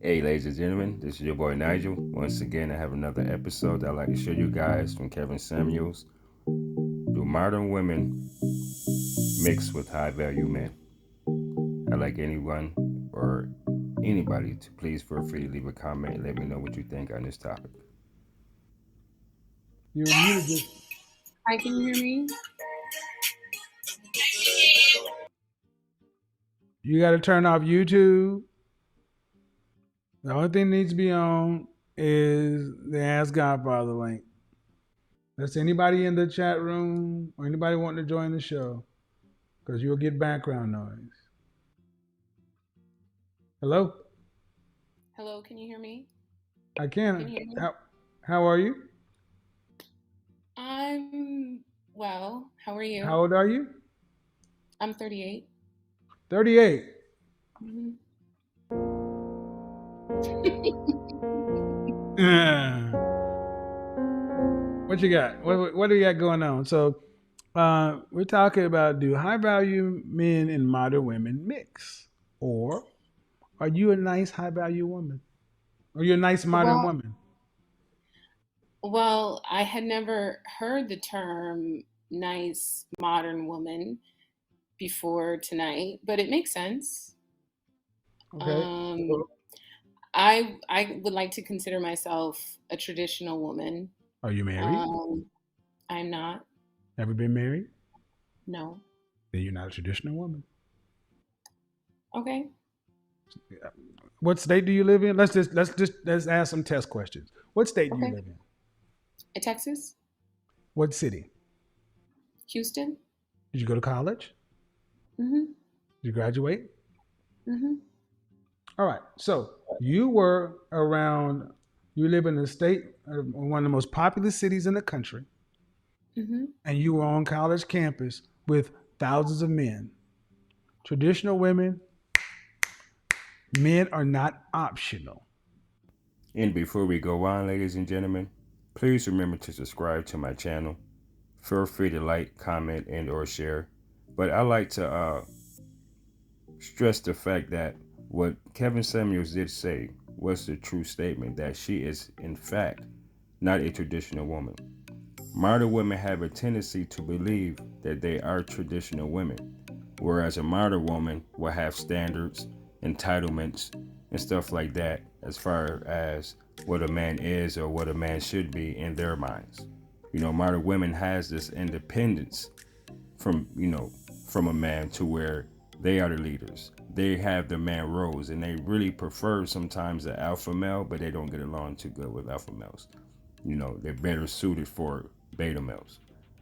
Hey, ladies and gentlemen, this is your boy Nigel. Once again, I have another episode that I'd like to show you guys from Kevin Samuels. Do modern women mix with high value men? I'd like anyone or anybody to please feel free to leave a comment and let me know what you think on this topic. You're muted. Hi, can you hear me? You got to turn off YouTube. The only thing that needs to be on is the Ask Godfather link. That's anybody in the chat room or anybody wanting to join the show, because you'll get background noise. Hello? Hello, can you hear me? I Can can. you hear me? How are you? I'm well. How are How you? old are you? I'm 38. 38. Mm-hmm. What you got? What do you got going on? So, we're talking about, do high value men and modern women mix? Or are you a nice high value woman? Or you're a nice modern Well, woman? well, I had never heard the term nice modern woman before tonight, but it makes sense. Okay. Um, I would like to consider myself a traditional woman. Are you married? Um, I'm not. Ever been married? No. Then you're not a traditional woman. Okay. What state do you live in? Let's ask some test questions. What state do you Okay. live in? Texas, What city? Houston. Did you go to college? Mm-hmm. Did you graduate? Mm-hmm. All right. So you were around. You live in a state, one of the most populous cities in the country, Mm-hmm. and you were on college campus with thousands of men. Traditional women, men are not optional. And before we go on, ladies and gentlemen, please remember to subscribe to my channel. Feel free to like, comment, and or share. But I like to stress the fact that what Kevin Samuels did say was the true statement that she is, in fact, not a traditional woman. Modern women have a tendency to believe that they are traditional women, whereas a modern woman will have standards, entitlements, and stuff like that as far as what a man is or what a man should be in their minds. Modern women has this independence from from a man to where they are the leaders. They have the man roles, and they really prefer sometimes the alpha male, but they don't get along too good with alpha males. They're better suited for beta males.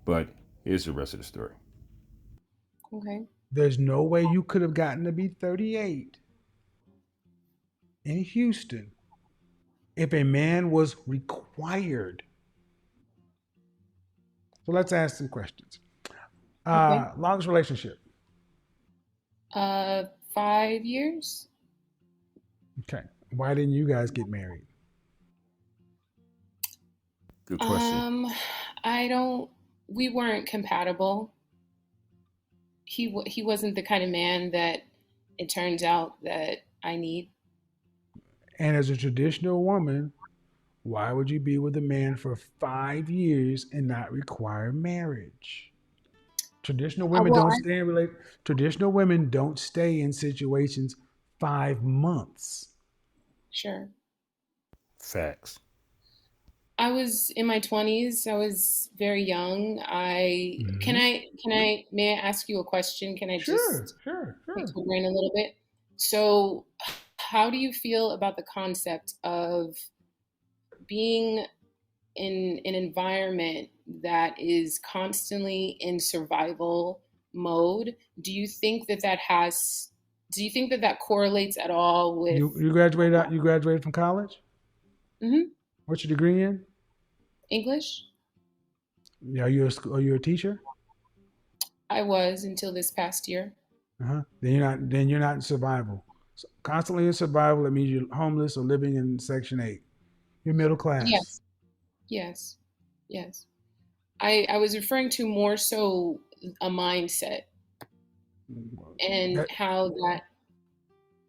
But here's the rest of the story. Okay. There's no way you could have gotten to be 38 in Houston if a man was required. So let's ask some questions. Okay. Longest relationship. Uh, 5 years. Okay. Why didn't you guys get married? Good question. Um, I don't. We weren't compatible. He wasn't the kind of man that it turns out that I need. And as a traditional woman, why would you be with a man for 5 years and not require marriage? Traditional women Well, don't stay in relate. Traditional women don't stay in situations 5 months. sure. Facts. I was in my 20s. I was very young. I can Hmm. I can I may I ask you a question? Can I Sure, just sure, pick sure. your brain a little bit? So, how do you feel about the concept of being in an environment that is constantly in survival mode? Do you think that that correlates at all with You graduated from college. Mhm. What's your degree in? English? Yeah, are you a teacher? I was until this past year. Uh-huh. Then you're not in survival. So constantly in survival, it means you're homeless or living in Section 8. You're middle class. Yes, yes, yes. I was referring to more so a mindset and That how that.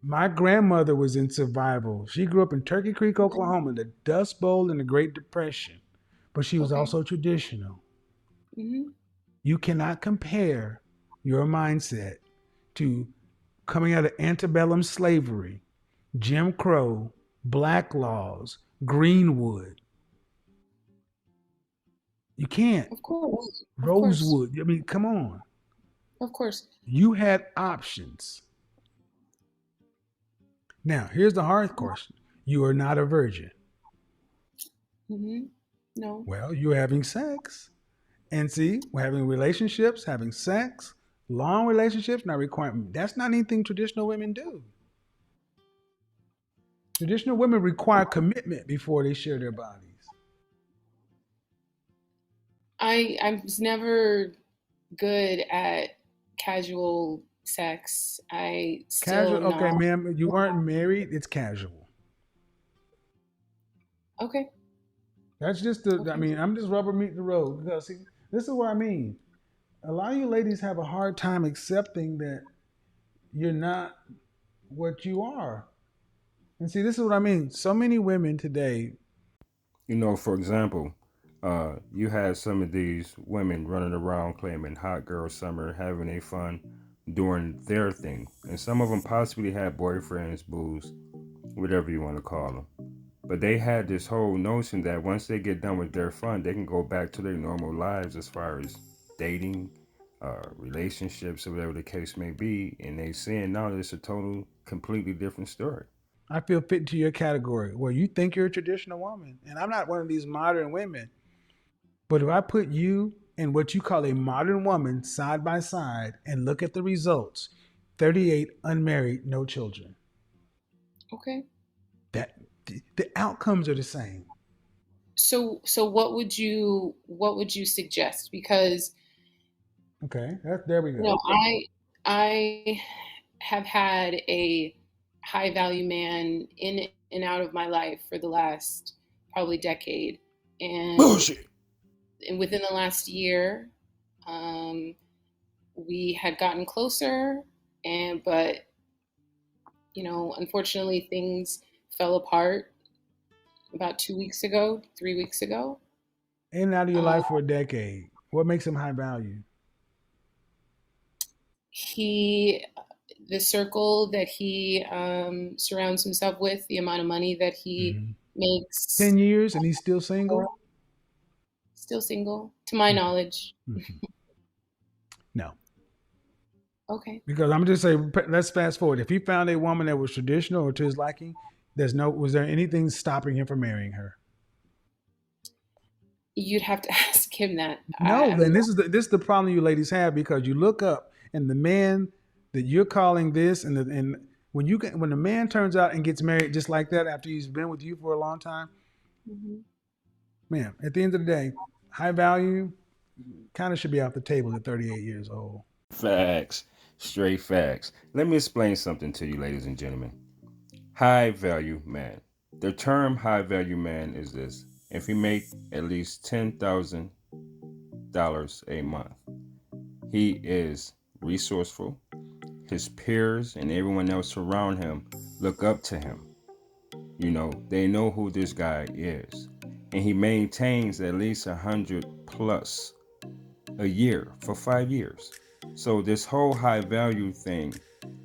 My grandmother was in survival. She grew up in Turkey Creek, Mhm. Oklahoma, the Dust Bowl and the Great Depression, but she was Okay. also traditional. Hmm. You cannot compare your mindset to coming out of antebellum slavery, Jim Crow, black laws, Greenwood. You can't. Of course. Of course. Rosewood. I mean, come on. Of course. You had options. Now, here's the hard question. You are not a virgin. Hmm. No. Well, you're having sex. And see, we're having relationships, having sex, long relationships, not requiring. That's not anything traditional women do. Traditional women require commitment before they share their bodies. I was never good at casual sex. I Casual, still okay, not. ma'am, you weren't married, it's casual. Okay. That's just the, I Okay. mean, I'm just rubber meat the road because see, this is what I mean. A lot of you ladies have a hard time accepting that you're not what you are. And see, this is what I mean. So many women today, For example, you had some of these women running around claiming hot girl summer, having a fun, doing their thing, and some of them possibly had boyfriends, booze, whatever you want to call them. But they had this whole notion that once they get done with their fun, they can go back to their normal lives as far as dating, relationships, or whatever the case may be. And they saying now it's a total, completely different story. I feel fit into your category where you think you're a traditional woman. And I'm not one of these modern women. But if I put you and what you call a modern woman side by side and look at the results, 38 unmarried, no children. Okay. That the outcomes are the same. So what would you suggest? Because Okay, there we go. I have had a high value man in and out of my life for the last probably decade, and Bullshit. within the last year, um, we had gotten closer, and but unfortunately, things fell apart about 2 weeks ago, 3 weeks ago. In and out of your Uh, life for a decade. What makes him high value? he the circle that he surrounds himself with, the amount of money that he Mm-hmm. makes. 10 years and he's still single? Still single, to my Mm-hmm. knowledge. Mm-hmm. No. Okay. Because I'm just saying, let's fast forward. If he found a woman that was traditional or to his liking, was there anything stopping him from marrying her? You'd have to ask him that. No, I'm then this is the problem you ladies have because you look up and the man that you're calling this and when the man turns out and gets married just like that after he's been with you for a long time, Mhm. man, at the end of the day, high value kind of should be off the table at 38 years old. Facts. Straight facts. Let me explain something to you, ladies and gentlemen. High value man. The term high value man is this: if he make at least $10,000 a month, he is resourceful. His peers and everyone else around him look up to him. They know who this guy is. And he maintains at least 100 plus a year for 5 years. So this whole high value thing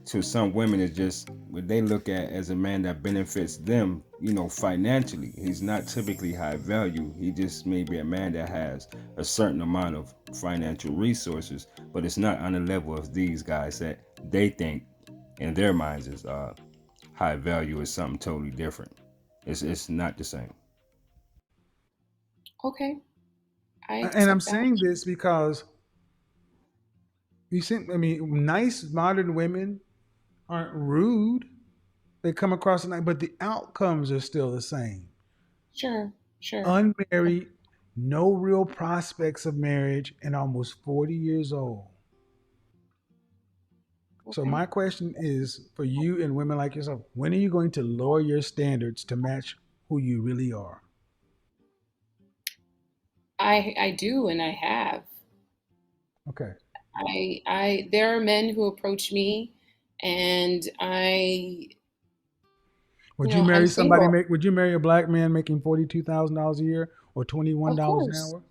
to some women is just what they look at as a man that benefits them, financially. He's not typically high value. He just may be a man that has a certain amount of financial resources, but it's not on the level of these guys that they think in their minds is high value is something totally different. It's not the same. Okay, I And I'm accept that. saying this because you see, I mean, nice modern women aren't rude. They come across the night, but the outcomes are still the same. Sure, sure. Unmarried, no real prospects of marriage, and almost 40 years old. So Okay. my question is for you and women like yourself, when are you going to lower your standards to match who you really are? I do, and I have. Okay. I there are men who approach me and Would you I'm marry somebody? single. Would you marry a black man making $42,000 a year or Of $21 an course, hour?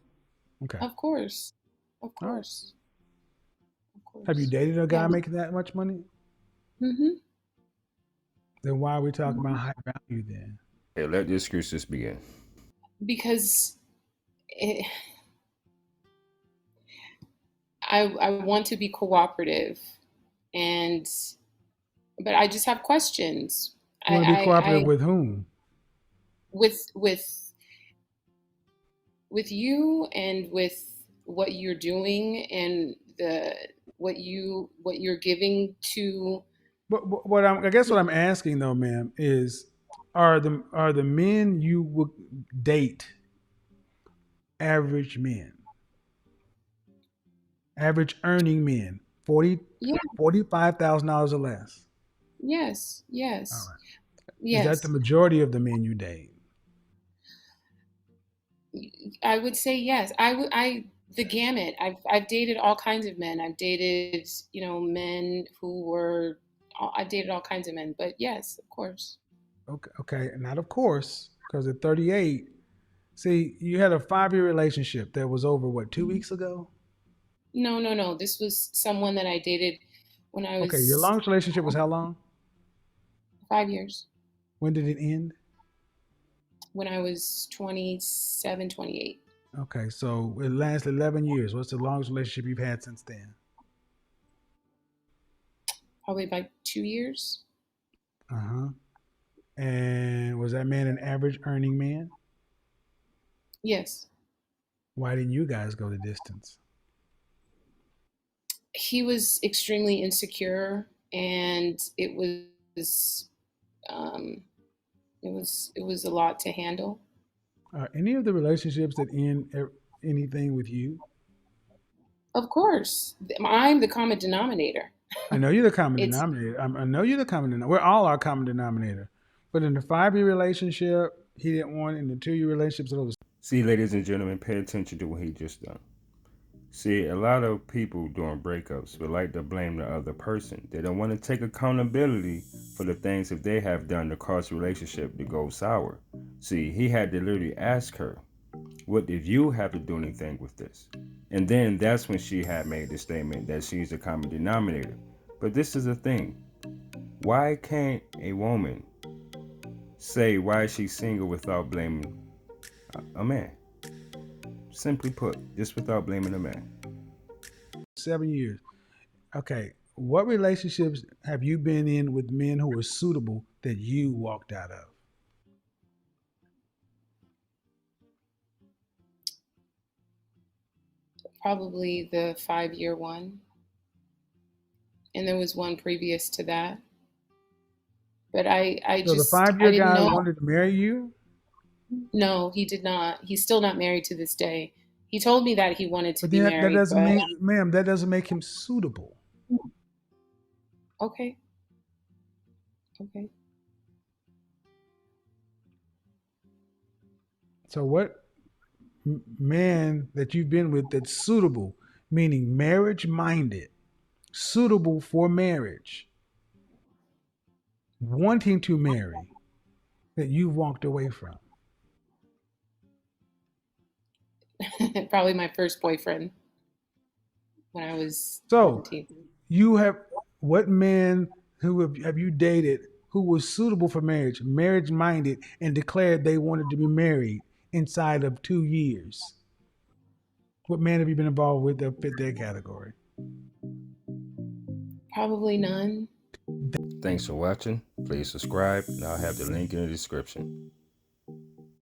Okay. of course, of All right. course, of Have you course. dated a guy Yeah. making that much money? Hmm. Then why are we talking about high value then? Okay, let the excuses begin. Because it, I want to be cooperative, and but I just have questions. You want to be cooperative with whom? With you and with what you're doing and the what you're giving to. But what I guess what I'm asking though, ma'am, is are the men you would date average men, average earning men, 40, Yeah. $45,000 or less? Yes. All Yes. right. Is that the Yes. majority of the men you date? I would say yes. I the gamut. I've dated all kinds of men. I've dated, men who were. I've dated all kinds of men. But yes, of course. Okay, okay, not of course, because at 38, see, you had a 5-year relationship that was over what, 2 weeks ago? No, no, no. This was someone that I dated when I Okay, your was longest relationship was how long? 5 years. When did it end? When I was 27, 28. Okay, so it lasted 11 years. What's the longest relationship you've had since then? Probably about 2 years. Uh huh. And was that man an average earning man? Yes. Why didn't you guys go the distance? He was extremely insecure, and um, it was a lot to handle. Are any of the relationships that end anything with you? Of course, I'm the common denominator. I know you're the common It's denominator. I know you're the common denominator. We're all our common denominator. But in the 5-year relationship, he didn't want. In the 2-year relationships, it was. See, ladies and gentlemen, pay attention to what he just done. See, a lot of people during breakups would like to blame the other person. They don't want to take accountability for the things that they have done to cause the relationship to go sour. See, he had to literally ask her, what did you have to do anything with this? And then that's when she had made the statement that she's the common denominator. But this is the thing. Why can't a woman say why she's single without blaming a man? Simply put, just without blaming a man. 7 years. Okay. What relationships have you been in with men who were suitable that you walked out of? probably the 5 year one, and there was one previous to that. But So the I 5-year didn't guy know. wanted to marry you? No, he did not. He's still not married to this day. He told me that he wanted to But be then that married, doesn't but mean, ma'am, that doesn't make him suitable. okay, okay. So what man that you've been with that's suitable, meaning marriage minded, suitable for marriage, wanting to marry, that you've walked away from? Probably my first boyfriend when I was So 17. you have, what man who have you dated who was suitable for marriage, marriage minded, and declared they wanted to be married inside of 2 years? What man have you been involved with that fit that category? Probably none. Thanks for watching. Please subscribe, and I'll have the link in the description.